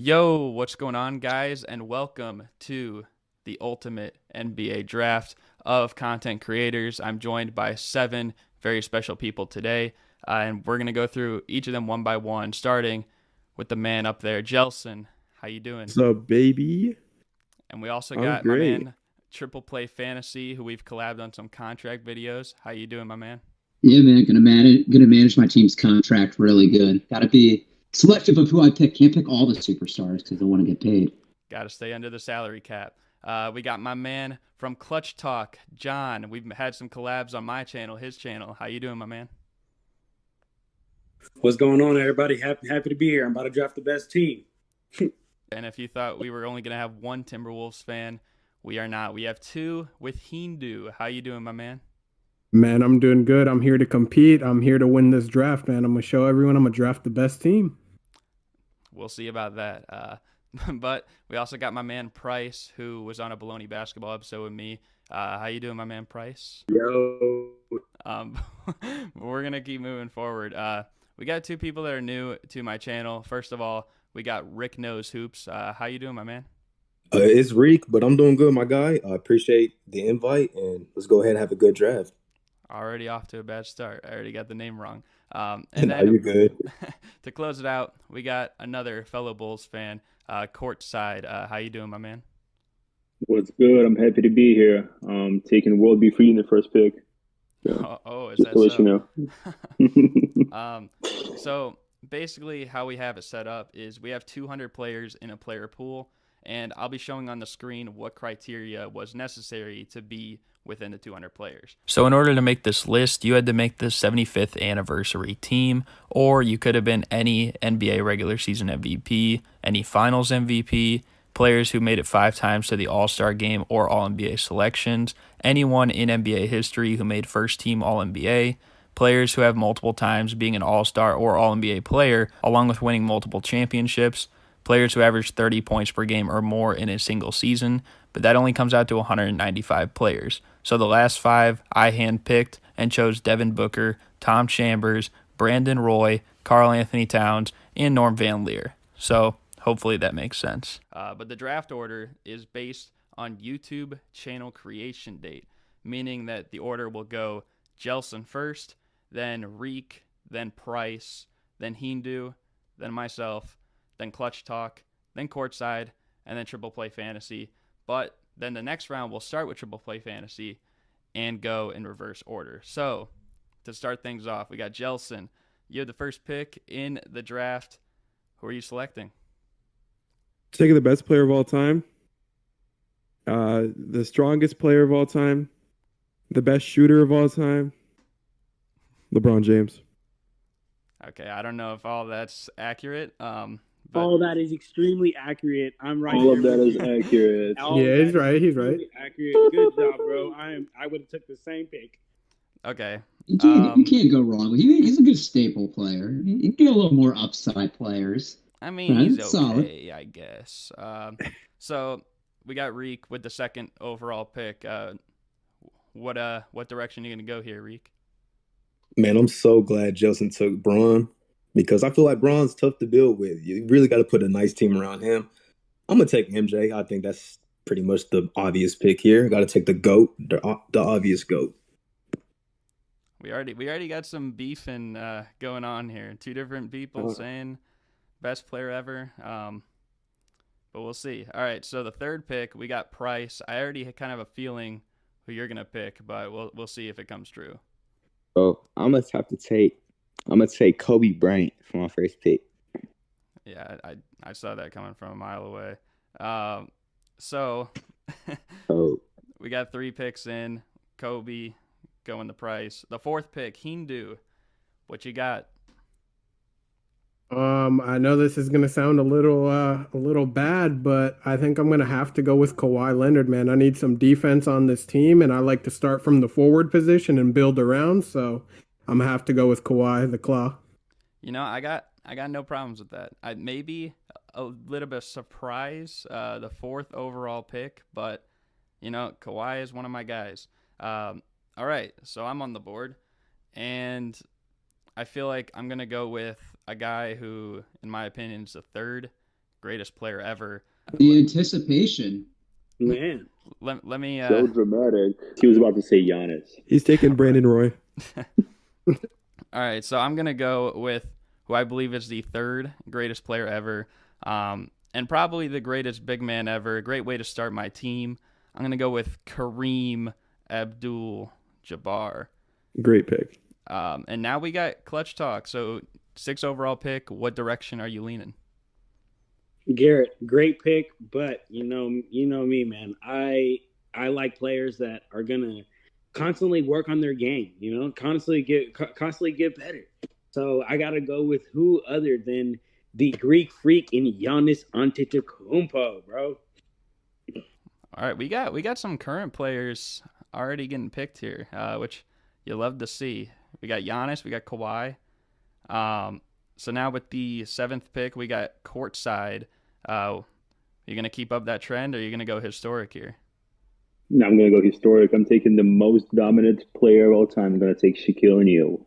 Yo, what's going on, guys? And welcome to the ultimate NBA draft of content creators. I'm joined by 7 very special people today, and we're going to go through each of them one by one, starting with the man up there, Jelson. How you doing? What's up, baby? And we also I'm got my great. man, Triple Play Fantasy, who we've collabed on some contract videos. How you doing, my man? Yeah, man, gonna manage my team's contract really good. Got to be selective of who I pick. Can't pick all the superstars because I want to get paid. Got to stay under the salary cap. We got my man from Clutch Talk, John. We've had some collabs on my channel, his channel. How you doing, my man? What's going on, everybody? Happy to be here. I'm about to draft the best team. And if you thought we were only going to have one Timberwolves fan, we are not. We have 2 with Hindu. How you doing, my man? Man, I'm doing good. I'm here to compete. I'm here to win this draft, man. I'm going to show everyone I'm going to draft the best team. We'll see about that. But we also got my man Pryce, who was on a Baloney basketball episode with me. How you doing, my man Pryce? Yo. We're going to keep moving forward. We got 2 people that are new to my channel. First of all, we got Rick Knows Hoops. How you doing, my man? It's Reek, but I'm doing good, my guy. I appreciate the invite, and let's go ahead and have a good draft. Already off to a bad start. I already got the name wrong. And No, then you're good. to close it out, we got another fellow Bulls fan, courtside. How you doing, my man? What's good? I'm happy to be here. Taking World Be Free in the first pick. So, Is just that to let so? you know. So basically how we have it set up is we have 200 players in a player pool, and I'll be showing on the screen what criteria was necessary to be within the 200 players. So in order to make this list, you had to make the 75th anniversary team, or you could have been any NBA regular season MVP, any finals MVP, players who made it 5 times to the All-Star game or All-NBA selections, anyone in NBA history who made first team All-NBA, players who have multiple times being an All-Star or All-NBA player, along with winning multiple championships, players who average 30 points per game or more in a single season, but that only comes out to 195 players. So the last 5 I handpicked and chose Devin Booker, Tom Chambers, Brandon Roy, Karl-Anthony Towns, and Norm Van Leer. So hopefully that makes sense. But the draft order is based on YouTube channel creation date, meaning that the order will go Jelson first, then Reek, then Pryce, then Hindu, then myself, then Clutch Talk, then Courtside, and then Triple Play Fantasy. But then the next round will start with Triple Play Fantasy and go in reverse order. So to start things off, we got Jelson. You had the first pick in the draft. Who are you selecting? Taking the best player of all time, the strongest player of all time, the best shooter of all time, LeBron James. Okay, I don't know if all that's accurate. But All that is extremely accurate. I'm right All here of that with is you. accurate. All Yeah, of he's that right, is he's right. extremely Accurate. Good job, bro. I would have took the same pick. okay. You can't go wrong. He's a good staple player. You can get a little more upside players. I mean, Right, he's it's solid. okay, I guess. So we got Reek with the second overall pick. What direction are you gonna go here, Reek? Man, I'm so glad Justin took Braun because I feel like Braun's tough to build with. You really got to put a nice team around him. I'm going to take MJ. I think that's pretty much the obvious pick here. Got to take the GOAT, the obvious GOAT. We already got some beefing going on here. 2 different people saying best player ever. But we'll see. All right, so the third pick, we got Pryce. I already kind of have a feeling who you're gonna pick, but we'll see if it comes true. Oh, I'm gonna take Kobe Bryant for my first pick. Yeah, I saw that coming from a mile away. So Oh, we got 3 picks in. Kobe going the Pryce. The 4th pick, Hindu. What you got? I know this is gonna sound a little bad, but I think I'm gonna have to go with Kawhi Leonard, man. I need some defense on this team, and I like to start from the forward position and build around. So I'm gonna have to go with Kawhi, the Claw. You know, I got no problems with that. I maybe a little bit of surprise, the 4th overall pick, but you know, Kawhi is one of my guys. All right, so I'm on the board, and I feel like I'm gonna go with a guy who, in my opinion, is the 3rd greatest player ever. The anticipation. Man. Let me. So dramatic. He was about to say Giannis. He's taking Brandon Roy. All right, so I'm going to go with who I believe is the third greatest player ever, and probably the greatest big man ever. A great way to start my team. I'm going to go with Kareem Abdul-Jabbar. Great pick. And now we got clutch talk. So 6th overall pick, what direction are you leaning? Garrett, great pick, but you know me, man. I like players that are gonna constantly work on their game. Constantly get better. So I gotta go with who other than the Greek freak in Giannis Antetokounmpo, bro. All right, we got some current players already getting picked here, which you love to see. We got Giannis, we got Kawhi. So now with the 7th pick, we got courtside. Are you going to keep up that trend, or are you going to go historic here? No, I'm going to go historic. I'm taking the most dominant player of all time. I'm going to take Shaquille O'Neal.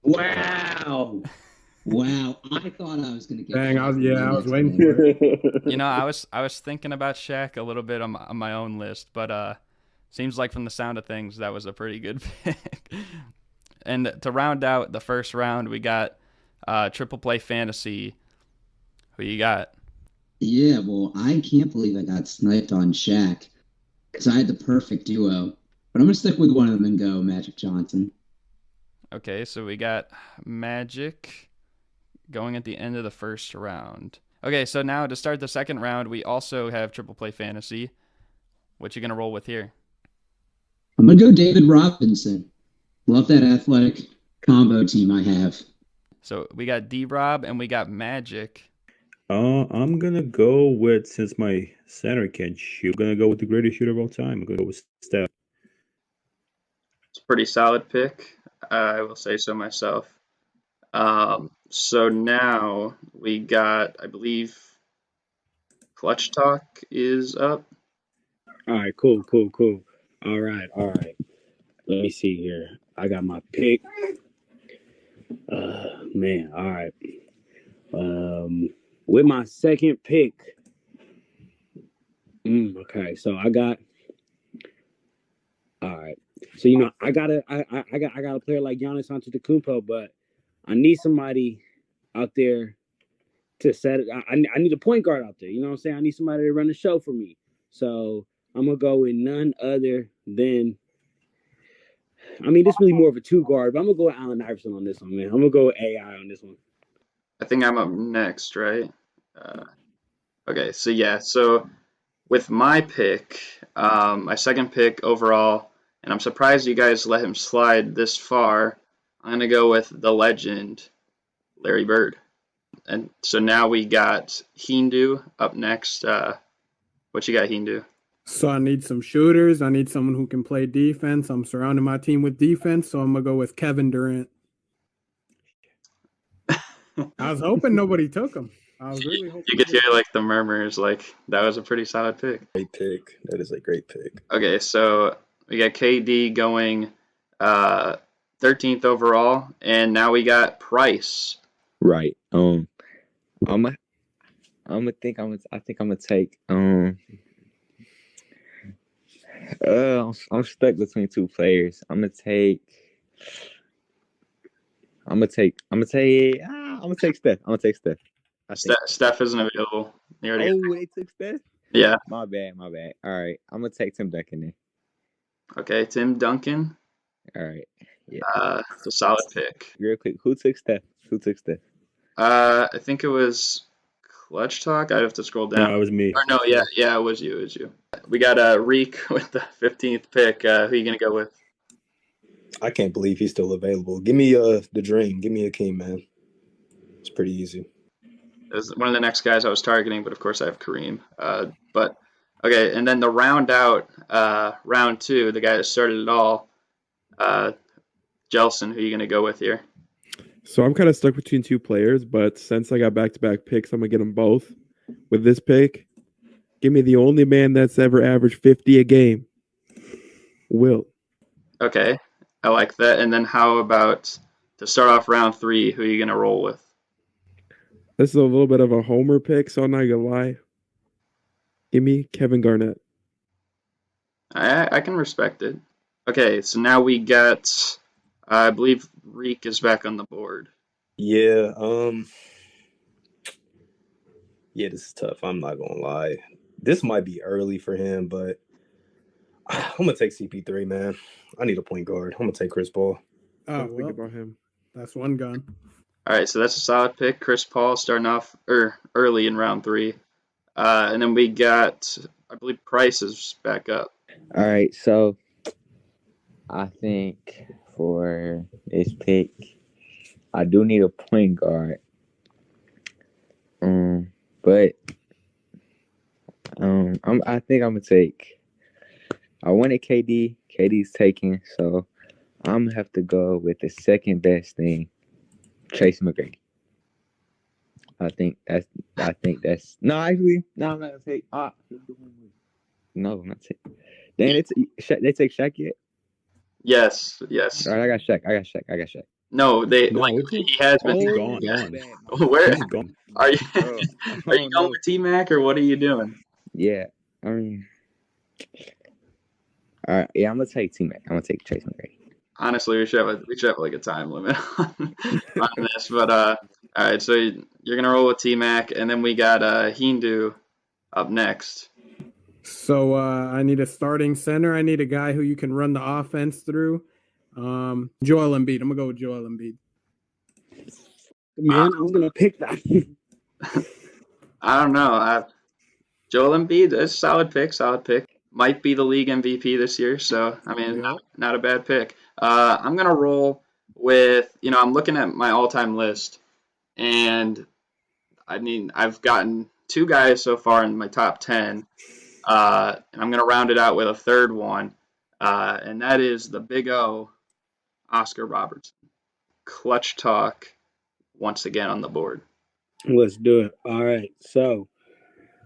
Wow. Wow. I thought I was going to get Dang, I was waiting for it. I was thinking about Shaq a little bit on my own list, but seems like from the sound of things, that was a pretty good pick. And to round out the first round, we got Triple Play Fantasy. Who you got? Yeah, well, I can't believe I got sniped on Shaq because I had the perfect duo. But I'm going to stick with one of them and go Magic Johnson. Okay, so we got Magic going at the end of the first round. Okay, so now to start the second round, we also have Triple Play Fantasy. What you going to roll with here? I'm going to go David Robinson. Love that athletic combo team I have. So we got D-Rob and we got Magic. I'm gonna go with, since my center can't shoot, I'm gonna go with the greatest shooter of all time. I'm gonna go with Steph. It's a pretty solid pick. I will say so myself. So now we got, I believe, Clutch Talk is up. All right, cool. All right. Let me see here. I got my pick. Man, all right. With my second pick. Okay, so I got. All right, so I got a player like Giannis Antetokounmpo, but I need somebody out there to set it. I need a point guard out there. You know what I'm saying? I need somebody to run the show for me. So I'm gonna go with none other than. I mean, this is really more of a 2 guard, but I'm gonna go with Allen Iverson on this one, man. I'm gonna go with AI on this one. I think I'm up next, right? Okay, so with my pick, my second pick overall, and I'm surprised you guys let him slide this far, I'm going to go with the legend, Larry Bird. And so now we got Hindu up next. What you got, Hindu? So I need some shooters. I need someone who can play defense. I'm surrounding my team with defense, so I'm going to go with Kevin Durant. I was hoping nobody took him. I was really hoping. You could hear like the murmurs, like that was a pretty solid pick. Great pick. That is a great pick. Okay, so we got KD going 13th overall, and now we got Pryce. Right. I think I'm gonna take I'm stuck between 2 players. I'm gonna take Steph. Steph isn't available. They took Steph? Yeah. My bad. All right. I'm gonna take Tim Duncan then. Okay, Tim Duncan. All right. Yeah. It's a solid pick. Real quick, who took Steph? I think it was Clutch Talk. I'd have to scroll down. No, it was me. Or no, yeah, it was you. We got Reek with the 15th pick. Who you gonna go with? I can't believe he's still available. Give me the dream. Give me Akeem, man. It's pretty easy. It was one of the next guys I was targeting, but of course I have Kareem. But okay, and then the round out, round 2, the guy that started it all, Jelson. Who are you gonna go with here? So I'm kind of stuck between 2 players, but since I got back-to-back picks, I'm going to get them both. With this pick, give me the only man that's ever averaged 50 a game. Will. Okay, I like that. And then how about to start off round 3, who are you going to roll with? This is a little bit of a homer pick, so I'm not gonna lie. Give me Kevin Garnett. I can respect it. Okay, so now we got, I believe Reek is back on the board. Yeah, yeah, this is tough. I'm not gonna lie. This might be early for him, but I'm gonna take CP3, man. I need a point guard. I'm gonna take Chris Paul. Oh, Think well, about him. that's one gun. All right, so that's a solid pick. Chris Paul starting off early in round 3. And then we got, I believe Pryce is back up. All right, so I think for this pick, I do need a point guard. But I think I'm gonna take. I wanted KD. KD's taken, so I'm gonna have to go with the second best thing, Tracy McGrady. I think that's no. Actually, no. I'm not gonna take. No, I'm not taking. Dan, they take Shaq yet? Yes. All right, I got Shaq. No, he has been. He's gone. Where He's gone. are you? Bro, Are you going with T-Mac or what are you doing? Yeah, I mean, all right. Yeah, I'm gonna take T-Mac. I'm gonna take Tracy McGrady. Honestly, we should have like a time limit on this, but all right. So you're gonna roll with T-Mac, and then we got Hindu up next. So I need a starting center. I need a guy who you can run the offense through. Joel Embiid. I'm gonna go with Joel Embiid. Man, I'm gonna pick that. I don't know. Joel Embiid, that's a solid pick. Might be the league MVP this year, so I mean, not a bad pick. I'm gonna roll with, I'm looking at my all-time list, and I mean, I've gotten 2 guys so far in my top 10, and I'm gonna round it out with a third one, and that is the Big O, Oscar Robertson. Clutch talk once again on the board. Let's do it. All right. So,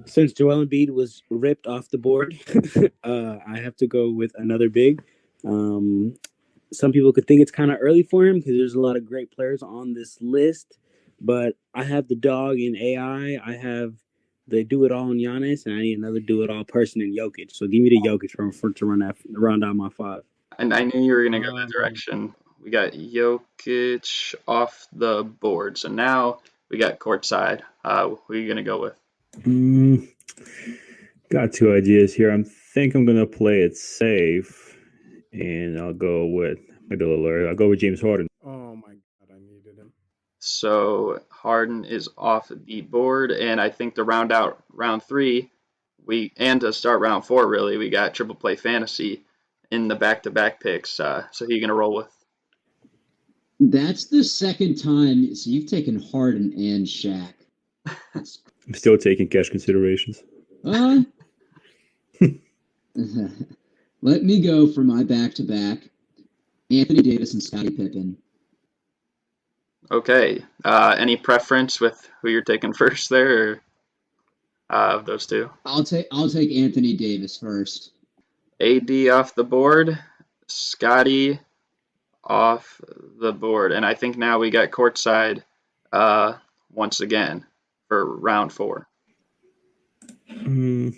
since Joel Embiid was ripped off the board, I have to go with another big. Some people could think it's kind of early for him because there's a lot of great players on this list, but I have the dog in AI. I have the do-it-all in Giannis, and I need another do-it-all person in Jokic. So give me the Jokic to run down my 5. And I knew you were going to go that direction. We got Jokic off the board. So now we got courtside. Who are you going to go with? Got 2 ideas here. I think I'm going to play it safe, and I'll go with James Harden. Oh my God, I needed him. So Harden is off the board, and I think to round out round 3, and to start round 4, really, we got Triple Play Fantasy in the back-to-back picks. So who are you going to roll with? That's the second time. So you've taken Harden and Shaq. I'm still taking cash considerations. Let me go for my back-to-back. Anthony Davis and Scottie Pippen. Okay. Any preference with who you're taking first there, or of those 2? I'll take Anthony Davis first. AD off the board, Scottie off the board, and I think now we got courtside once again for round 4. You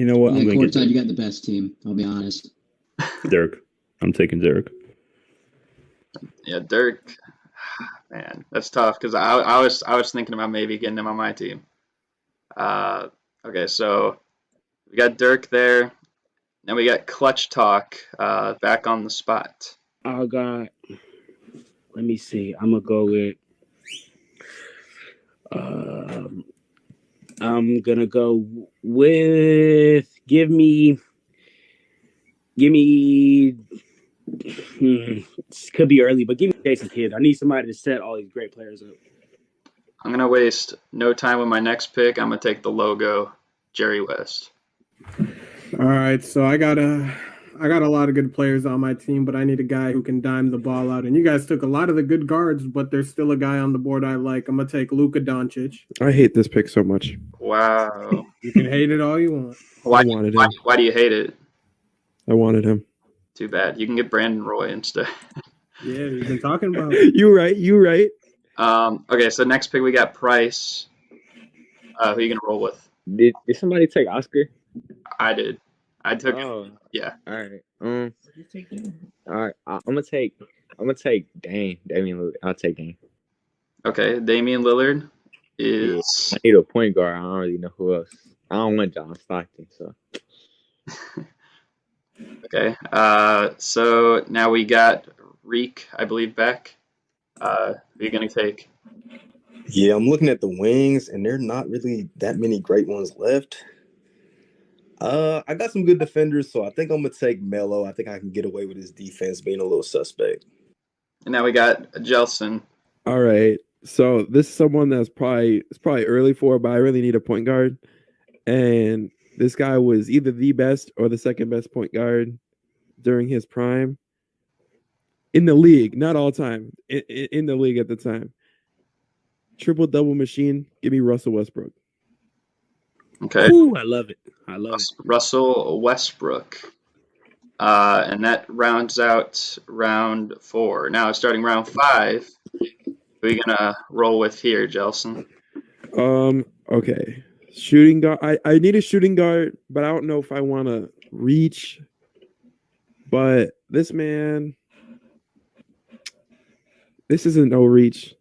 know what? Yeah, I'm going to courtside, you got the best team. I'll be honest. Dirk. I'm taking Dirk. Yeah, Dirk. Man, that's tough because I was thinking about maybe getting him on my team. Okay, so we got Dirk there. Then we got Clutch Talk back on the spot. Oh God. Let me see. I'm gonna go with. I'm gonna go with. Give me. Could be early, but give me Jason Kidd. I need somebody to set all these great players up. I'm gonna waste no time with my next pick. I'm gonna take the logo, Jerry West. All right, so I got a lot of good players on my team, but I need a guy who can dime the ball out. And you guys took a lot of the good guards, but there's still a guy on the board I like. I'm gonna take Luka Doncic. I hate this pick so much. Wow. You can hate it all you want. Why I wanted him. do you hate it? I wanted him. Too bad. You can get Brandon Roy instead. Yeah, we've been talking about it. You right. Okay, so next pick we got Pryce. Who are you gonna roll with? Did somebody take Oscar? I did. I took him. Oh, Yeah. all right. All right. I'm gonna take Damian Lillard. I'll take Dame. Okay, Damian Lillard Yeah, is. I need a point guard. I don't really know who else. I don't want John Stockton, so. Okay. So now we got Reek, I believe, back. Who are you gonna take? Yeah, I'm looking at the wings, and there are not really that many great ones left. I got some good defenders, so I think I'm gonna take Melo. I think I can get away with his defense being a little suspect. And now we got Jelson. All right. So this is someone that's probably early for, but I really need a point guard. And this guy was either the best or the second best point guard during his prime in the league, not all time, in the league at the time. Triple-double machine. Give me Russell Westbrook. Okay. Ooh, I love it. Russell Westbrook. And that rounds out round 4. Now starting round 5. Who are you gonna roll with here, Jelson? Okay. Shooting guard. I need a shooting guard, but I don't know if I want to reach. But this man, this isn't no reach.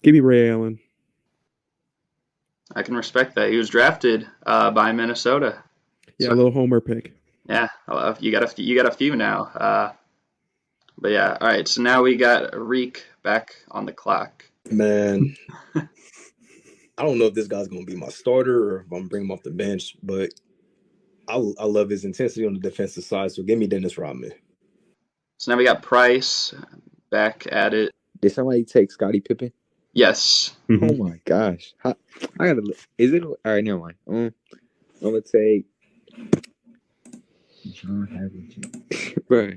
Give me Ray Allen. I can respect that. He was drafted by Minnesota. Yeah, so, a little homer pick. Yeah, you got a few now. But yeah, all right. So now we got Reek back on the clock. Man, I don't know if this guy's gonna be my starter or if I'm gonna bring him off the bench, but I love his intensity on the defensive side. So give me Dennis Rodman. So now we got Pryce back at it. Did somebody take Scottie Pippen? Yes. Mm-hmm. Oh my gosh! I gotta. Is it all right? Never mind. I'm gonna take. Bro,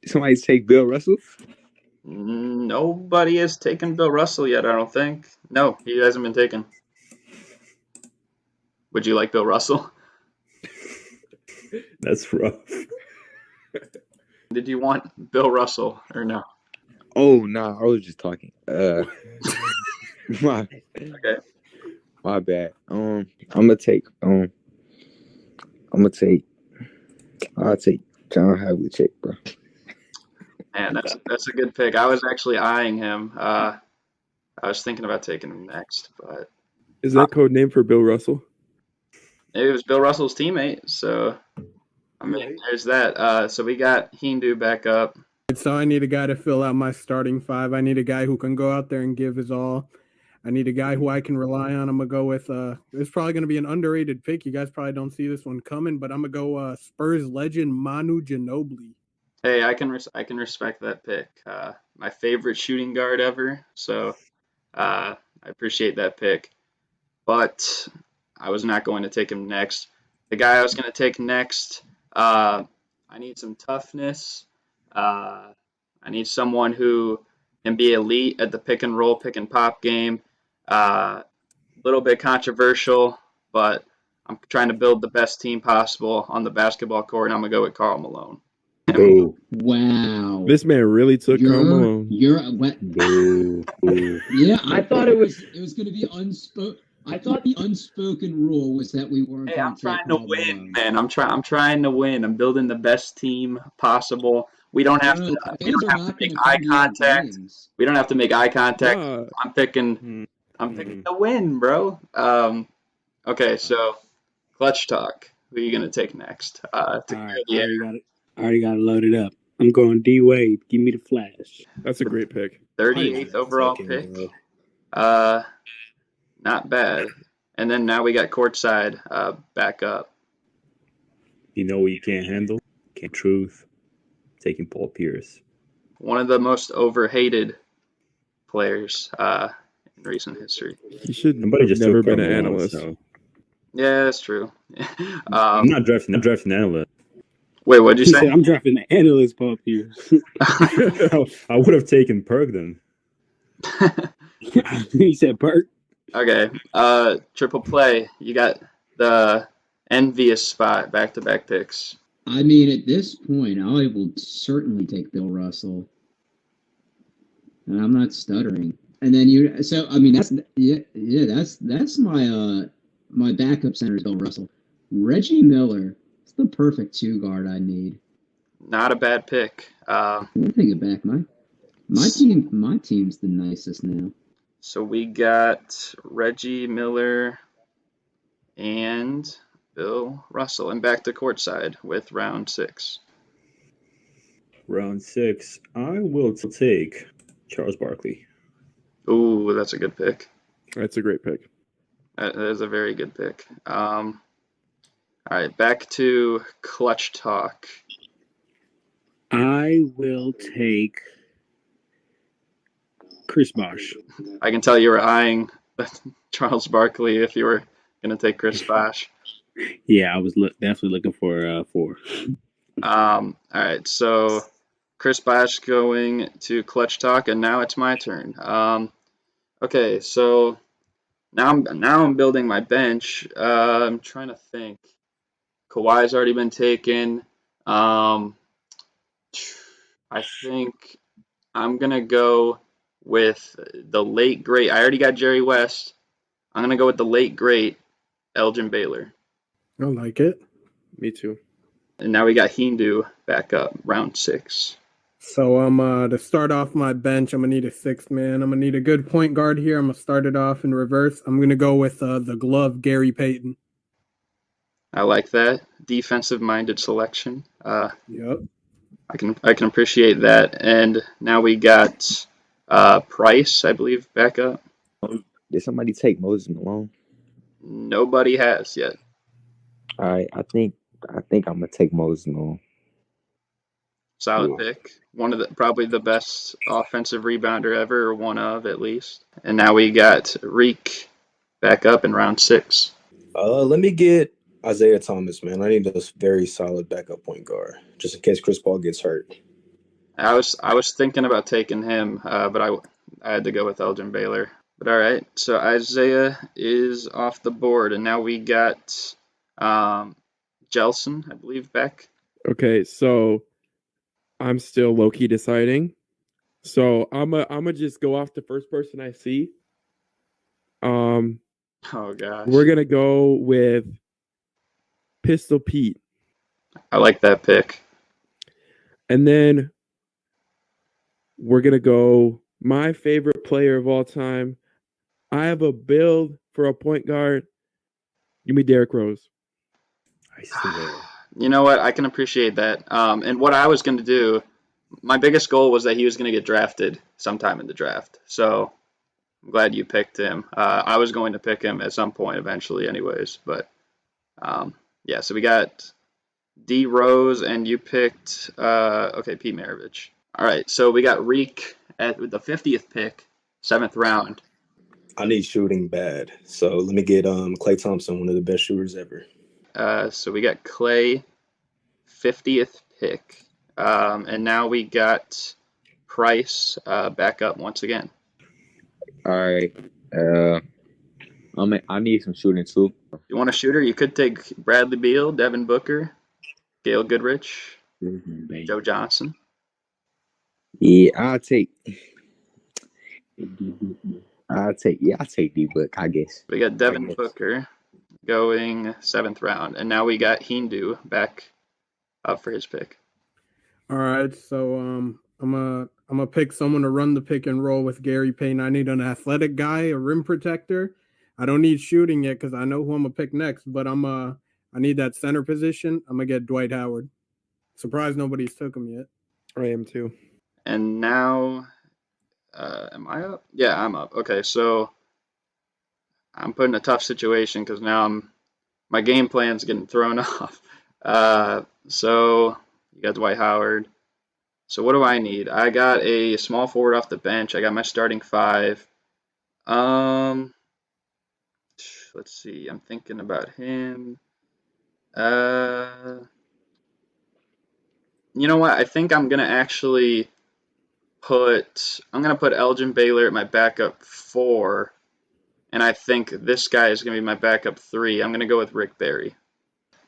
somebody take Bill Russell. Nobody has taken Bill Russell yet. I don't think. No, he hasn't been taken. Would you like Bill Russell? That's rough. Did you want Bill Russell or no? Oh no, I was just talking. My bad. I'll take John Havlicek, bro. Man, that's a good pick. I was actually eyeing him. I was thinking about taking him next, but is that code name for Bill Russell? It was Bill Russell's teammate, so I mean, there's that. So we got Hindu back up. So I need a guy to fill out my starting 5. I need a guy who can go out there and give his all. I need a guy who I can rely on. I'm going to go with it's probably going to be an underrated pick. You guys probably don't see this one coming, but I'm going to go Spurs legend Manu Ginobili. Hey, I can respect that pick. My favorite shooting guard ever, so I appreciate that pick. But I was not going to take him next. The guy I was going to take next, I need some toughness. I need someone who can be elite at the pick and roll, pick and pop game. A little bit controversial, but I'm trying to build the best team possible on the basketball court, and I'm going to go with Karl Malone. Boo. Wow. This man really took Karl Malone. Yeah, I thought it was going to be unspoken. I thought the unspoken rule was that we weren't. Hey, I'm trying to win, man. I'm trying to win. I'm building the best team possible. We don't have to make eye contact. We don't have to make eye contact. I'm picking the win, bro. Okay, so clutch talk. Who are you gonna take next? I already got it loaded up. I'm going D Wade. Give me the flash. That's a great pick. 38th overall pick. Not bad. And then now we got courtside back up. You know what you can't handle? Can't truth. Taking Paul Pierce. One of the most overhated players in recent history. You should have never been an analyst. So. Yeah, that's true. I'm not drafting analyst. Wait, what'd you say? Said, I'm drafting the analyst, Paul Pierce. I would have taken Perk then. He said Perk. Okay. Triple play. You got the envious spot, back-to-back picks. I mean, at this point, I will certainly take Bill Russell, and I'm not stuttering. And then I mean, that's my backup center is Bill Russell. Reggie Miller is the perfect two guard I need. Not a bad pick. I take it back. My team's the nicest now. So we got Reggie Miller and Bill Russell, and back to courtside with round 6. Round 6, I will take Charles Barkley. Ooh, that's a good pick. That's a great pick. That is a very good pick. All right, back to clutch talk. I will take Chris Bosh. I can tell you were eyeing Charles Barkley if you were going to take Chris Bosh. Yeah, I was definitely looking for 4. All right, so Chris Bosh going to clutch talk, and now it's my turn. Okay, so now I'm building my bench. I'm trying to think. Kawhi's already been taken. I think I'm gonna go with the late great. I already got Jerry West. I'm gonna go with the late great Elgin Baylor. I like it. Me too. And now we got Hindu back up, round 6. So to start off my bench, I'm gonna need a 6th man. I'm gonna need a good point guard here. I'm gonna start it off in reverse. I'm gonna go with the glove Gary Payton. I like that defensive-minded selection. Yep. I can appreciate that. And now we got Pryce, I believe, back up. Did somebody take Moses Malone? Nobody has yet. All right, I think I'm gonna take Moses Malone. Solid pick. One of probably the best offensive rebounder ever, or one of at least. And now we got Reek back up in round 6. Let me get Isaiah Thomas, man. I need a very solid backup point guard, just in case Chris Paul gets hurt. I was thinking about taking him, but I had to go with Elgin Baylor. But all right, so Isaiah is off the board, and now we got Jelson, I believe, back. Okay, so I'm still low-key deciding. So I'm a just go off the first person I see. Oh gosh. We're gonna go with Pistol Pete. I like that pick. And then we're gonna go my favorite player of all time. I have a build for a point guard. Give me Derrick Rose. I swear. You know what? I can appreciate that. And what I was going to do, my biggest goal was that he was going to get drafted sometime in the draft. So I'm glad you picked him. I was going to pick him at some point eventually anyways. But yeah, so we got D Rose, and you picked, Pete Maravich. All right, so we got Reek with the 50th pick, 7th round. I need shooting bad, so let me get Klay Thompson, one of the best shooters ever. So we got Clay, 50th pick. And now we got Pryce back up once again. All right. I need some shooting too. You want a shooter? You could take Bradley Beal, Devin Booker, Gail Goodrich, Joe Johnson. Yeah, I'll take D-Book, I guess. We got Devin Booker going 7th round. And now we got Hindu back up for his pick. All right, so I'm gonna pick someone to run the pick and roll with Gary Payton. I need an athletic guy, a rim protector. I don't need shooting yet because I know who I'm gonna pick next, but I need that center position. I'm gonna get Dwight Howard. Surprised nobody's took him yet. I am too. And now, am I up? Yeah, I'm up. Okay, so I'm put in a tough situation because now my game plan's getting thrown off. So you got Dwight Howard. So what do I need? I got a small forward off the bench. I got my starting 5. Let's see. I'm thinking about him. You know what? I think I'm gonna actually put Elgin Baylor at my backup 4, and I think this guy is gonna be my backup 3. I'm gonna go with Rick Barry.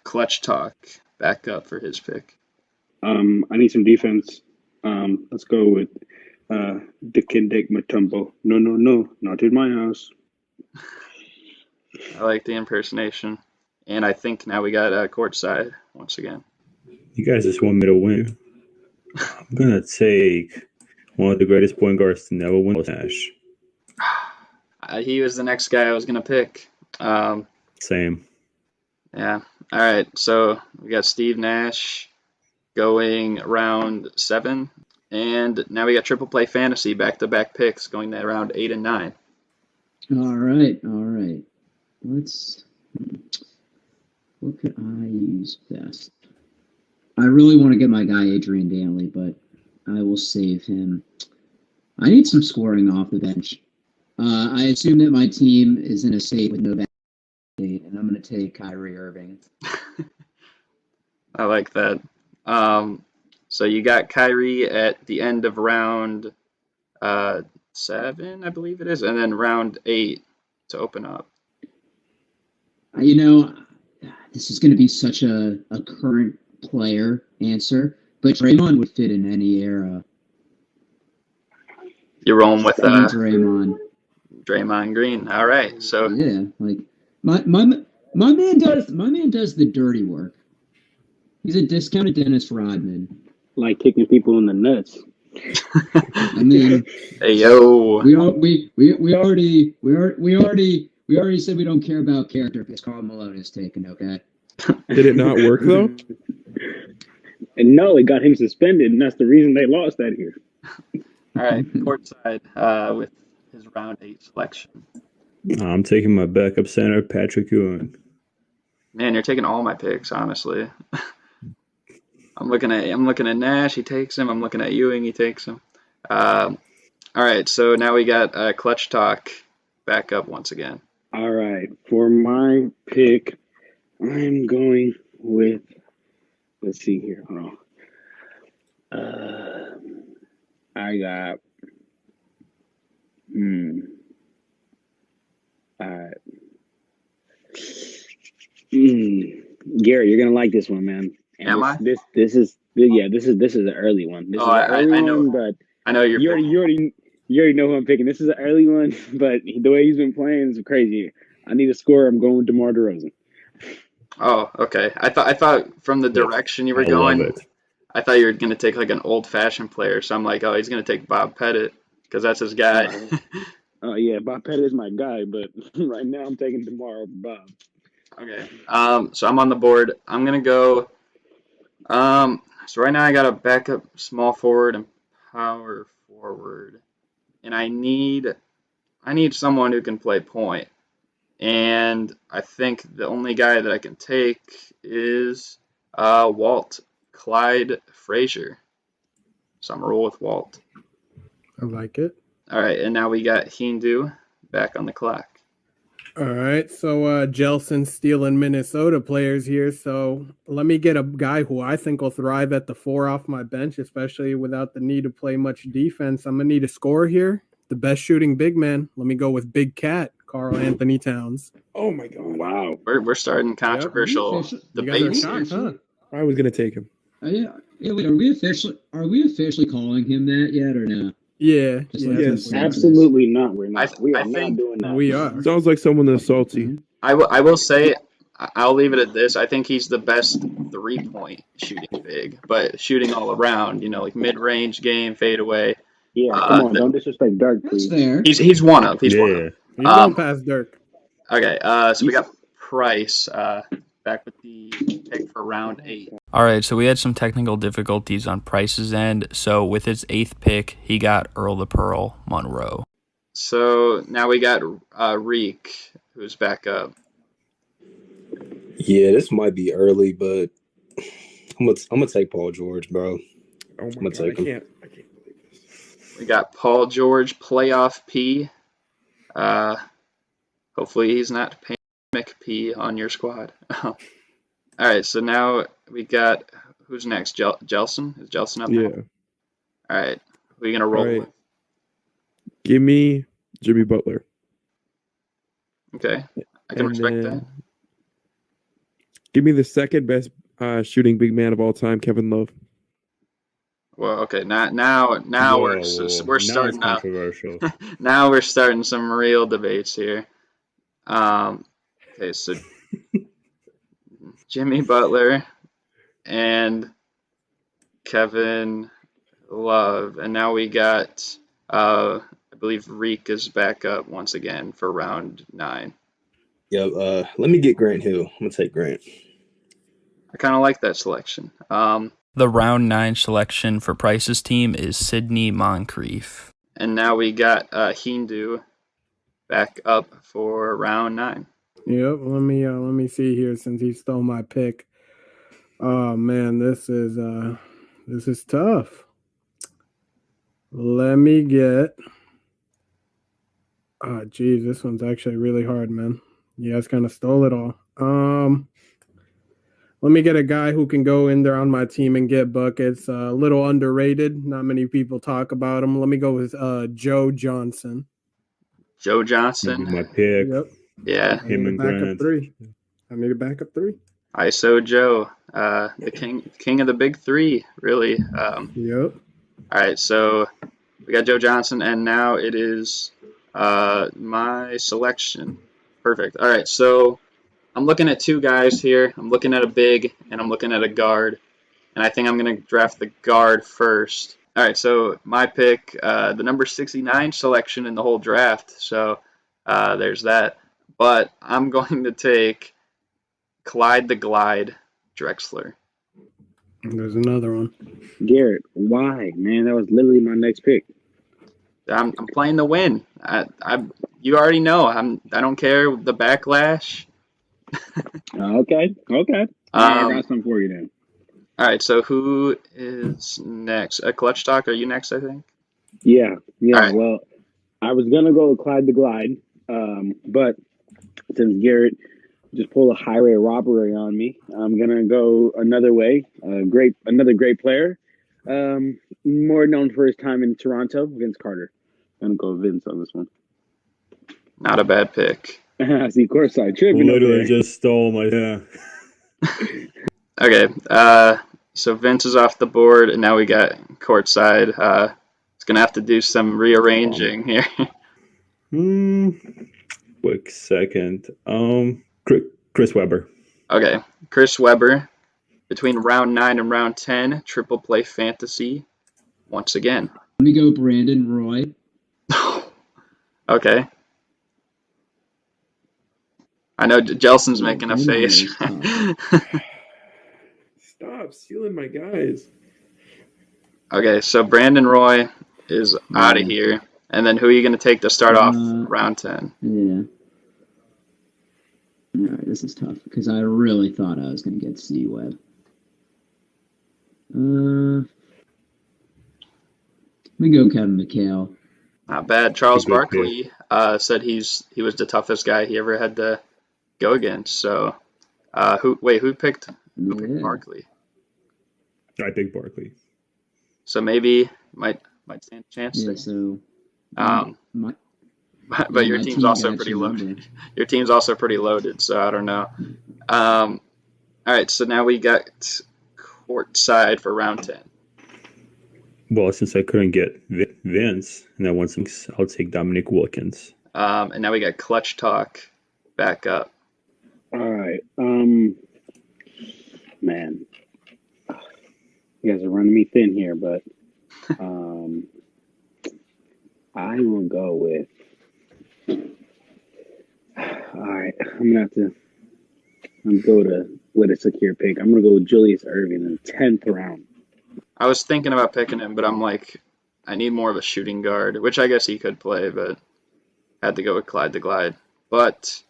Clutch talk. back up for his pick. I need some defense. Let's go with Dikendek Mutombo. No, not in my house. I like the impersonation. And I think now we got courtside once again. You guys just want me to win. I'm going to take one of the greatest point guards to never win, Nash. He was the next guy I was going to pick. Same. Yeah. All right. So we got Steve Nash going round 7. And now we got Triple Play Fantasy back-to-back picks going to round 8 and 9. All right. What could I use best? I really want to get my guy Adrian Danley, but I will save him. I need some scoring off the bench. I assume that my team is in a state with no bench, and I'm going to take Kyrie Irving. I like that. So you got Kyrie at the end of round 7, I believe it is, and then round 8 to open up. This is going to be such a current player answer, but Draymond would fit in any era. You're rolling with Draymond Green. All right. So yeah, like my man does the dirty work. He's a discounted Dennis Rodman. Like kicking people in the nuts. I mean, hey yo, we already said we don't care about character because Karl Malone is taken. Okay. Did it not work though? And no, it got him suspended, and that's the reason they lost that year. All right, courtside with his round 8 selection. I'm taking my backup center, Patrick Ewing. Man, you're taking all my picks, honestly. I'm looking at Nash, he takes him. I'm looking at Ewing, he takes him. All right, so now we got Clutch Talk back up once again. All right, for my pick, I'm going with. Let's see here. Hold on. I got. All right. Gary, you're gonna like this one, man. And Am I? This is an early one. This is an early I know. one, but I know you already know who I'm picking. This is an early one, but the way he's been playing is crazy. I need a scorer. I'm going with DeMar DeRozan. Oh, okay. I thought from the direction you were going, I thought you were going to take like an old-fashioned player. So I'm like, oh, he's going to take Bob Pettit because that's his guy. Oh yeah, Bob Pettit is my guy, but right now I'm taking DeMar over Bob. Okay. So I'm on the board. I'm going to go. So right now I got a backup small forward and power forward, and I need someone who can play point. And I think the only guy that I can take is Walt, Clyde Frazier. So I'm going to roll with Walt. I like it. All right, and now we got Hindu back on the clock. All right, so Jelson stealing Minnesota players here. So let me get a guy who I think will thrive at the 4 off my bench, especially without the need to play much defense. I'm going to need a scorer here. The best shooting big man. Let me go with Big Cat, Karl-Anthony Towns. Oh, my God. Wow. We're starting controversial debates here. Huh? I was going to take him. Yeah, wait, are we officially calling him that yet or no? Yeah. Yes. Absolutely not. We're not. We are I think not doing that. We are. Sounds like someone that's salty. I will say, I'll leave it at this. I think he's the best 3-point shooting big, but shooting all around, like mid-range game, fadeaway. Yeah, come on, don't disrespect Dirk, please. That's fair. He's one of. He's one of. He's going past Dirk. Okay, so we got Pryce back with the pick for round 8. All right, so we had some technical difficulties on Pryce's end. So with his 8th pick, he got Earl the Pearl Monroe. So now we got Reek, who's back up. Yeah, this might be early, but I'm gonna take Paul George, bro. Oh, I'm my gonna God. take him. I can't believe this. We got Paul George, playoff P. Hopefully he's not pandemic P on your squad. All right, so now we got, who's next? Jelson? Is Jelson up now? Yeah. All right, who are you going to roll with? Give me Jimmy Butler. Okay, I can respect that. Give me the second best. shooting big man of all time, Kevin Love. Well, okay, now Whoa, we're whoa. we're Now it's starting out. controversial. Now we're starting some real debates here. Okay, so Jimmy Butler and Kevin Love, and now we got I believe Reek is back up once again for round 9. Yeah, let me get Grant Hill. I'm gonna take Grant. I kind of like that selection. The round 9 selection for Pryce's team is Sidney Moncrief, and now we got Hindu back up for round 9. Yep. Let me see here since he stole my pick. Oh man, this is tough. Let me get. Oh geez, this one's actually really hard, man. You guys kind of stole it all. Let me get a guy who can go in there on my team and get buckets. A little underrated. Not many people talk about him. Let me go with Joe Johnson. Joe Johnson. My pick. Yep. Yeah. Him and Grant. I need a backup 3. ISO Joe, the king of the big 3, really. Yep. All right, so we got Joe Johnson, and now it is my selection. Perfect. All right, so I'm looking at 2 guys here. I'm looking at a big, and I'm looking at a guard, and I think I'm going to draft the guard first. All right, so my pick, the number 69 selection in the whole draft, so there's that. But I'm going to take Clyde the Glide Drexler. There's another one. Garrett, why, man? That was literally my next pick. I'm playing to win. You already know. I don't care the backlash. Okay. I got some for you then. All right. So who is next? Clutch Talk. Are you next? I think. Yeah. Right. Well, I was gonna go with Clyde the Glide, but since Garrett just pulled a highway robbery on me, I'm gonna go another way. Another great player, more known for his time in Toronto, Vince Carter. I'm gonna go Vince on this one. Not a bad pick. See, courtside tripping. Literally just stole my. Yeah. Okay. So Vince is off the board, and now we got courtside. It's gonna have to do some rearranging here. Quick second. Chris Webber. Okay, Chris Webber. Between round 9 and round 10, triple play fantasy. Once again. Let me go Brandon Roy. Okay. I know Jelson's making a face. Stop stealing my guys. Okay, so Brandon Roy is out of here. And then who are you going to take to start off round 10? Yeah. All right, this is tough because I really thought I was going to get C-Web. Let me go Kevin McHale. Not bad. Charles Barkley said he was the toughest guy he ever had to go against. So, who picked Barkley? I think Barkley. So maybe might stand a chance. Yeah. So. But your team's also pretty loaded. Your team's also pretty loaded, so I don't know. All right, so now we got courtside for round 10. Well, since I couldn't get Vince, and I want some, I'll take Dominic Wilkins. And now we got Clutch Talk back up. All right. Man. You guys are running me thin here, but I will go with. All right, I'm gonna go with a secure pick. I'm gonna go with Julius Erving in the 10th round. I was thinking about picking him, but I'm like, I need more of a shooting guard, which I guess he could play, but had to go with Clyde the Glide. But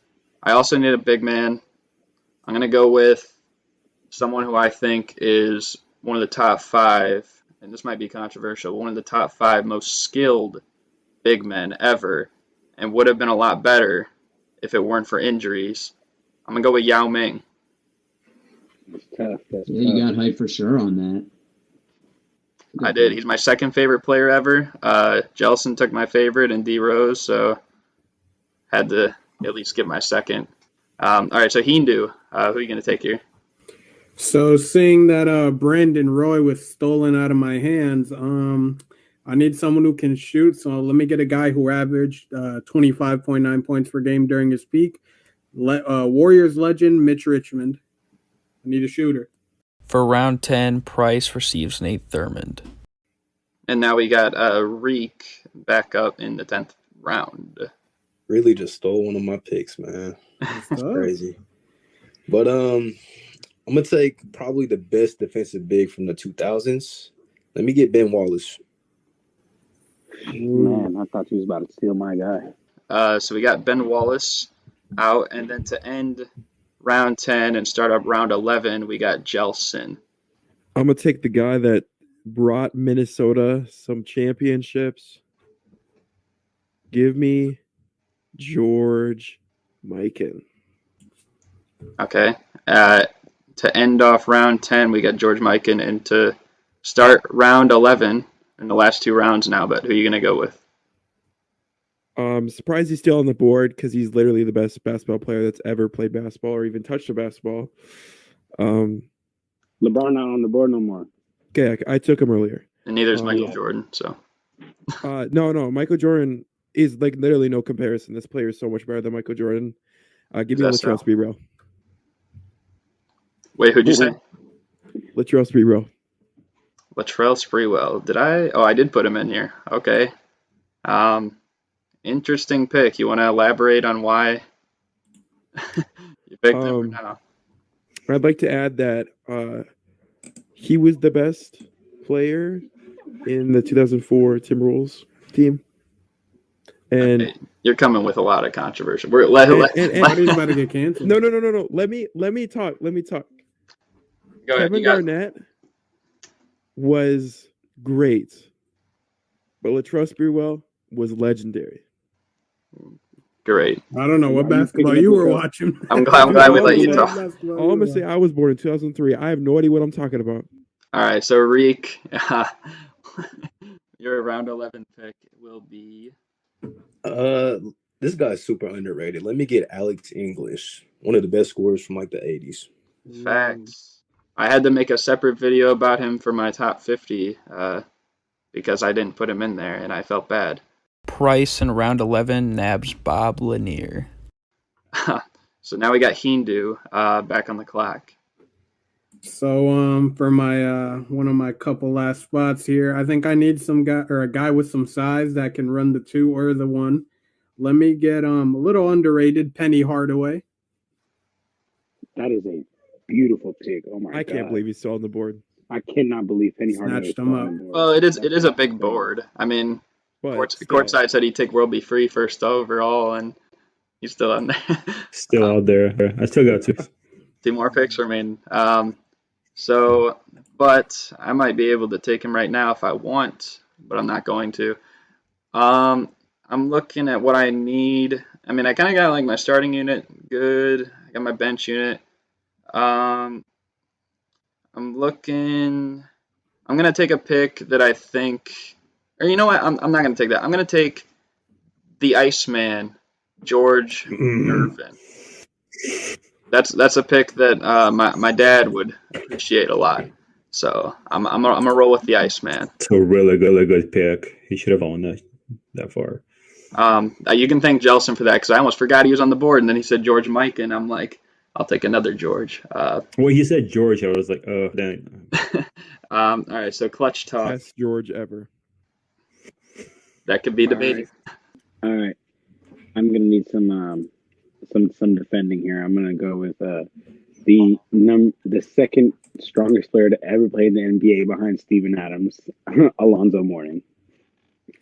I also need a big man. I'm gonna go with someone who I think is one of the top 5, and this might be controversial, one of the top 5 most skilled big men ever, and would have been a lot better if it weren't for injuries. I'm going to go with Yao Ming. That's tough. You got hype for sure on that. I did. He's my second favorite player ever. Jelson took my favorite and D Rose, so had to at least give my second. All right, so Hindu, who are you going to take here? So seeing that Brandon Roy was stolen out of my hands, I need someone who can shoot. So let me get a guy who averaged 25.9 points per game during his peak. Warriors legend Mitch Richmond. I need a shooter. For round 10, Pryce receives Nate Thurmond. And now we got Reek back up in the 10th round. Really just stole one of my picks, man. That's crazy. But I'm gonna take probably the best defensive big from the 2000s. Let me get Ben Wallace. Man, I thought you was about to steal my guy. So we got Ben Wallace out, and then to end round 10 and start up round 11, we got Jelson. I'm gonna take the guy that brought Minnesota some championships. Give me George Mikan. Okay. To end off round 10, we got George Mikan, and to start round 11 in the last two rounds now, but who are you going to go with? I'm surprised he's still on the board because he's literally the best basketball player that's ever played basketball or even touched a basketball. LeBron not on the board no more. Okay, I took him earlier. And neither is Michael Jordan, so. No. Michael Jordan is like literally no comparison. This player is so much better than Michael Jordan. Give me Latrell Sprewell. Wait, who'd you say? Latrell Sprewell. Latrell Sprewell. Did I? Oh, I did put him in here. Okay. Interesting pick. You want to elaborate on why you picked him or no? I'd like to add that he was the best player in the 2004 Timberwolves team. And okay. You're coming with a lot of controversy. He's about to get canceled. No. Let me talk. Go ahead. Kevin Garnett was great, but Latrell Sprewell was legendary. Great. I don't know what basketball you were watching. I'm glad we let you talk. All I'm gonna say, I was born in 2003. I have no idea what I'm talking about. All right, so Reek, your round 11 pick will be. This guy's super underrated. Let me get Alex English, one of the best scorers from like the 80s. Facts. I had to make a separate video about him for my top 50 because I didn't put him in there, and I felt bad. Pryce in round 11 nabs Bob Lanier. So now we got Hindu back on the clock. So for my one of my couple last spots here, I think I need a guy with some size that can run the 2 or the 1. Let me get a little underrated Penny Hardaway. That is a beautiful pick. Oh my god! I can't believe he's still on the board. I cannot believe Penny Hardaway snatched him up. Well, it is a big board. I mean, Courtside said he'd take World Be Free first overall, and he's still on there. Still out there. I still got 2 more picks remain. But I might be able to take him right now if I want, but I'm not going to. I'm looking at what I need. I mean, I kind of got like my starting unit good. I got my bench unit. I'm going to take a pick that I think, or you know what? I'm not going to take that. I'm going to take the Iceman, George Irvin. That's a pick that my dad would appreciate a lot. So I'm gonna roll with the Iceman. It's a really good pick. He should have owned that far. You can thank Jelson for that because I almost forgot he was on the board, and then he said George Mike, and I'm like, I'll take another George. Well, he said George. I was like, oh, dang. All right, so clutch talk. Best George ever. That could be debated. All right. I'm gonna need some defending here. I'm gonna go with the second strongest player to ever play in the NBA behind Steven Adams, Alonzo Mourning.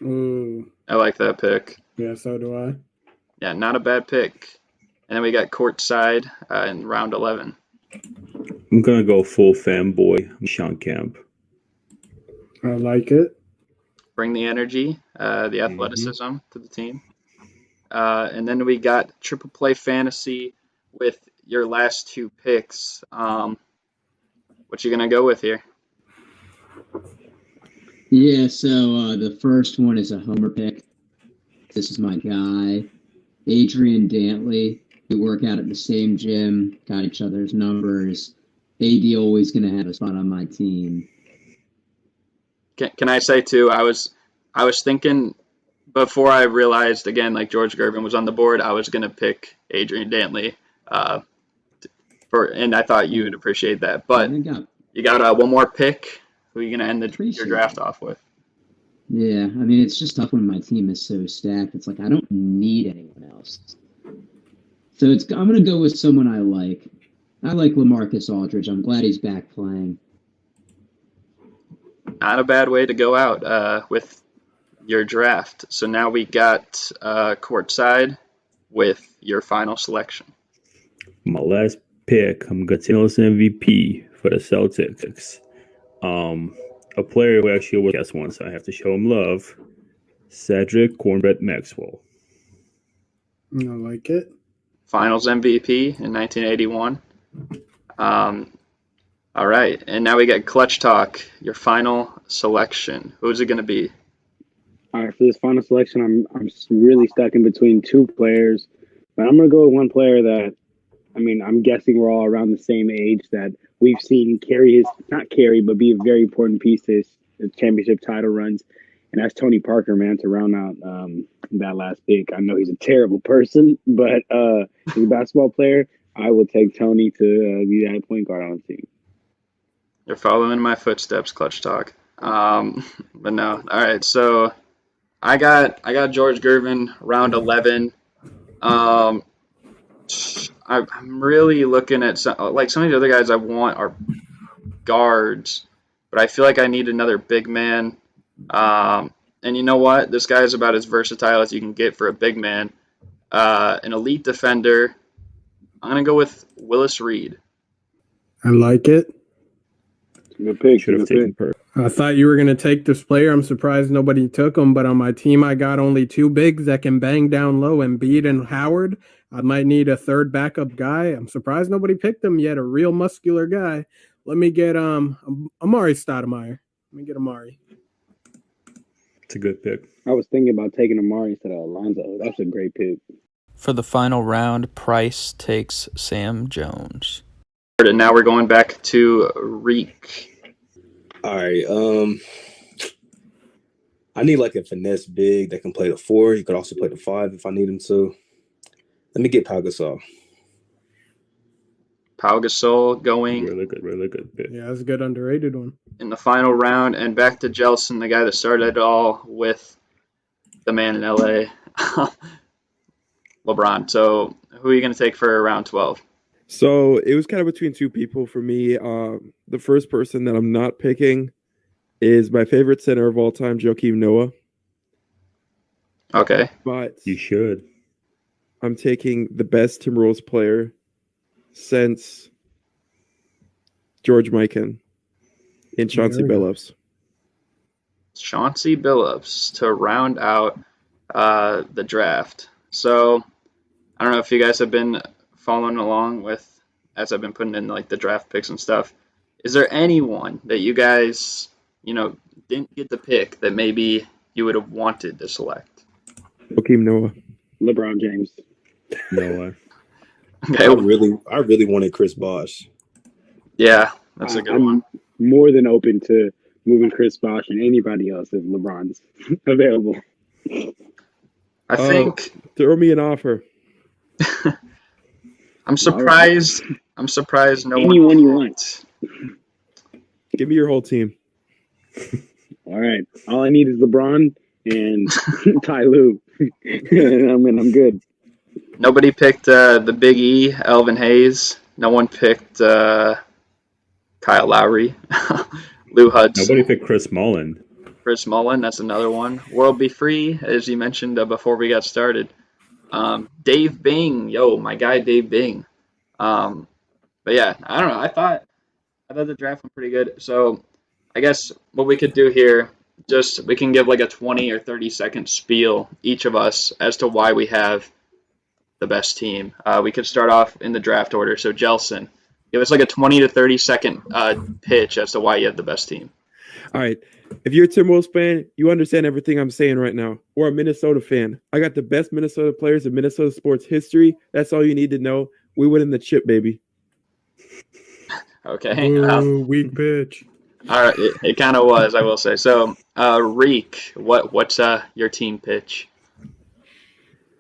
Ooh. I like that pick. Yeah, so do I. Yeah, not a bad pick. And then we got courtside in round 11. I'm gonna go full fanboy, Sean Kemp. I like it. Bring the energy, the athleticism to the team. And then we got triple play fantasy with your last 2 picks. What you gonna go with here? Yeah, so the first one is a homer pick. This is my guy, Adrian Dantley. We work out at the same gym, got each other's numbers. AD always going to have a spot on my team. Can I say too? I was thinking before I realized again, like George Gervin was on the board, I was gonna pick Adrian Dantley, and I thought you would appreciate that. But you got one more pick. Who are you gonna end your draft off with? Yeah, I mean it's just tough when my team is so stacked. It's like I don't need anyone else. So I'm gonna go with someone I like. I like LaMarcus Aldridge. I'm glad he's back playing. Not a bad way to go out with your draft. So now we got courtside with your final selection. My last pick, I'm going to take MVP for the Celtics. A player who actually was guest once, so I have to show him love. Cedric Cornbread Maxwell. I like it. Finals MVP in 1981. All right, and now we got Clutch Talk, your final selection. Who's it going to be? All right, for this final selection, I'm really stuck in between two players, but I'm going to go with one player that, I mean, I'm guessing we're all around the same age that we've seen but be a very important piece to his championship title runs, and that's Tony Parker, man, to round out that last pick. I know he's a terrible person, but he's a basketball player. I will take Tony to be that point guard on the team. You're following my footsteps, Clutch Talk. But no. All right, so I got George Gervin, round 11. I'm really looking at some of the other guys I want are guards, but I feel like I need another big man. And you know what? This guy is about as versatile as you can get for a big man. An elite defender. I'm going to go with Willis Reed. I like it. Good pick. Should have taken Perk. I thought you were going to take this player. I'm surprised nobody took him, but on my team, I got only two bigs that can bang down low, Embiid and Howard. I might need a third backup guy. I'm surprised nobody picked him yet, a real muscular guy. Let me get Amari Stoudemire. Let me get Amari. It's a good pick. I was thinking about taking Amari instead of Alonzo. That's a great pick. For the final round, Pryce takes Sam Jones. And now we're going back to Reek. All right. I need like a finesse big that can play the 4. He could also play the 5 if I need him to. Let me get Pau Gasol. Pau Gasol going Really good pick. Yeah, that's a good underrated one. in the final round. And back to Jelson, the guy that started it all with the man in LA, LeBron. So who are you going to take for round 12? So it was kind of between two people for me. The first person that I'm not picking is my favorite center of all time, Joakim Noah. Okay. But You should. I'm taking the best Timberwolves player since George Mikan in Chauncey Billups. Chauncey Billups to round out the draft. So I don't know if you guys have been following along with as I've been putting in like the draft picks and stuff. Is there anyone that you guys, didn't get to pick that maybe you would have wanted to select? Joakim Noah. LeBron James. Noah. Okay. I really wanted Chris Bosh. Yeah, that's a good one. More than open to moving Chris Bosh and anybody else if LeBron's available. I think Throw me an offer. I'm surprised. I'm surprised no Anyone one. you want. Give me your whole team. All right. All I need is LeBron and Ty Lue. I'm good. Nobody picked the Big E, Elvin Hayes. No one picked Kyle Lowry, Lou Hudson. Nobody picked Chris Mullin. Chris Mullin, that's another one. World Be Free, as you mentioned before we got started. Dave Bing, my guy Dave Bing. But yeah, I don't know. I thought the draft went pretty good. So I guess what we could do here, we can give like a 20 or 30 second spiel, each of us, as to why we have the best team. We could start off in the draft order. So Jelson, give us like a 20 to 30 second pitch as to why you have the best team. All right. If you're a Timberwolves fan, you understand everything I'm saying right now. Or a Minnesota fan. I got the best Minnesota players in Minnesota sports history. That's all you need to know. We win in the chip, baby. Okay. Boo, weak pitch. All right. It kind of was, I will say. So, Reek, what's your team pitch?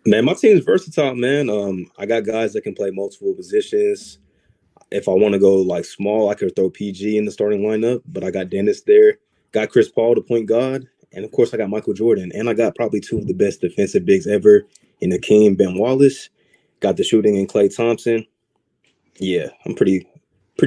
Man, my team's versatile, man. I got guys that can play multiple positions. If I want to go like small, I could throw PG in the starting lineup, but I got Dennis there. Got Chris Paul, the point guard, and of course I got Michael Jordan, and I got probably two of the best defensive bigs ever in Hakeem Ben Wallace. Got the shooting in Klay Thompson. Yeah, I'm pretty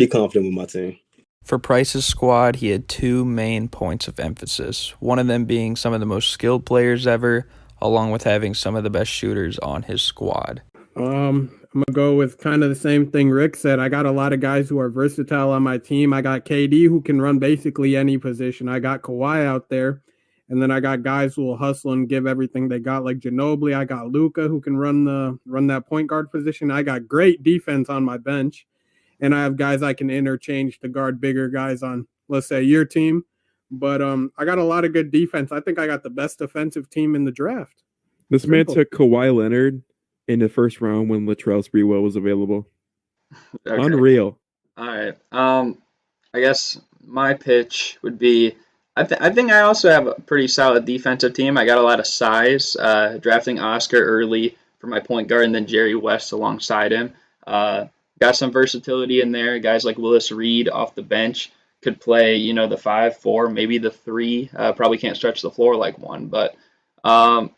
confident with my team. For Pryce's squad, he had two main points of emphasis, one of them being some of the most skilled players ever, along with having some of the best shooters on his squad. I'm going to go with kind of the same thing Rick said. I got a lot of guys who are versatile on my team. I got KD who can run basically any position. I got Kawhi out there. And then I got guys who will hustle and give everything they got, like Ginobili. I got Luka who can run that point guard position. I got great defense on my bench. And I have guys I can interchange to guard bigger guys on, let's say, your team. But I got a lot of good defense. I think I got the best defensive team in the draft. This man took Kawhi Leonard in the first round when Latrell Sprewell was available. Okay. Unreal. All right. I guess my pitch would be, I think I also have a pretty solid defensive team. I got a lot of size, drafting Oscar early for my point guard and then Jerry West alongside him. Got some versatility in there. Guys like Willis Reed off the bench could play, the 5-4, maybe the 3. Probably can't stretch the floor like one, but I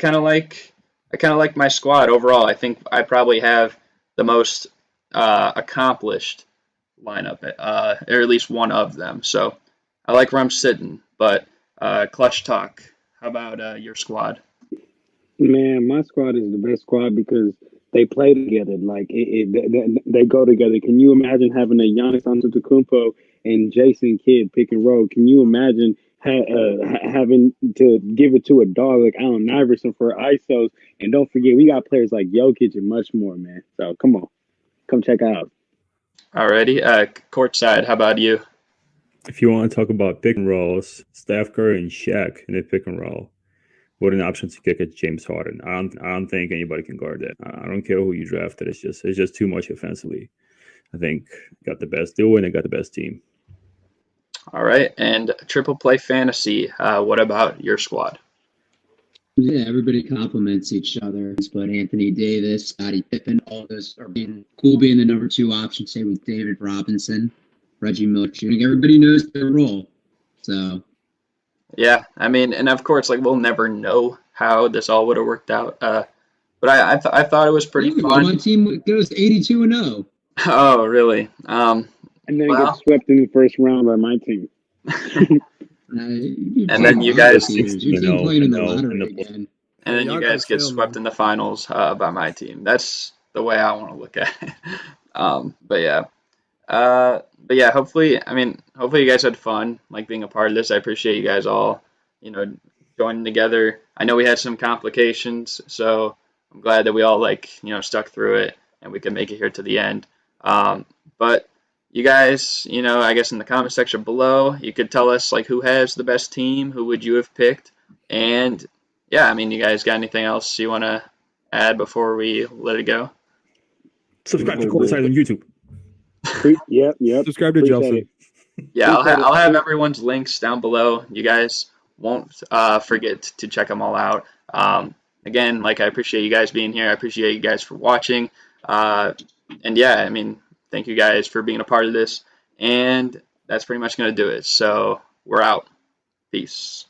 kind of like my squad overall. I think I probably have the most accomplished lineup, or at least one of them. So I like where I'm sitting. But clutch talk. How about your squad? Man, my squad is the best squad because they play together. Like they go together. Can you imagine having a Giannis Antetokounmpo and Jason Kidd pick and roll? Can you imagine having to give it to a dog like Allen Iverson for ISOs? And don't forget, we got players like Jokic and much more, man. So come on, come check out. Alrighty, courtside. How about you? If you want to talk about pick and rolls, Steph Curry and Shaq in a pick and roll. What an option to kick at James Harden. I don't think anybody can guard that. I don't care who you drafted. It's just too much offensively. I think got the best duo and they got the best team. All right, and triple play fantasy. What about your squad? Yeah, everybody compliments each other. But Anthony Davis, Scottie Pippen, all those are being the number 2 option. Same with David Robinson, Reggie Miller shooting. Everybody knows their role. So. Yeah, I mean, and of course, like we'll never know how this all would have worked out. But I thought it was pretty fun. My team goes 82-0. Oh, really? And then gets swept in the first round by my team. And then you guys, your team playing in the lottery again. And then you guys get swept in the finals by my team. That's the way I want to look at it. But yeah, hopefully you guys had fun, like being a part of this. I appreciate you guys all, joining together. I know we had some complications, so I'm glad that we all stuck through it and we could make it here to the end. But you guys, I guess in the comment section below, you could tell us who has the best team, who would you have picked, and yeah, I mean, you guys got anything else you want to add before we let it go? Subscribe to Courtside on YouTube. Yep. Subscribe to Jelson. Yeah, I'll have everyone's links down below. You guys won't forget to check them all out. Again, I appreciate you guys being here. I appreciate you guys for watching. And yeah, I mean, thank you guys for being a part of this. And that's pretty much going to do it. So we're out. Peace.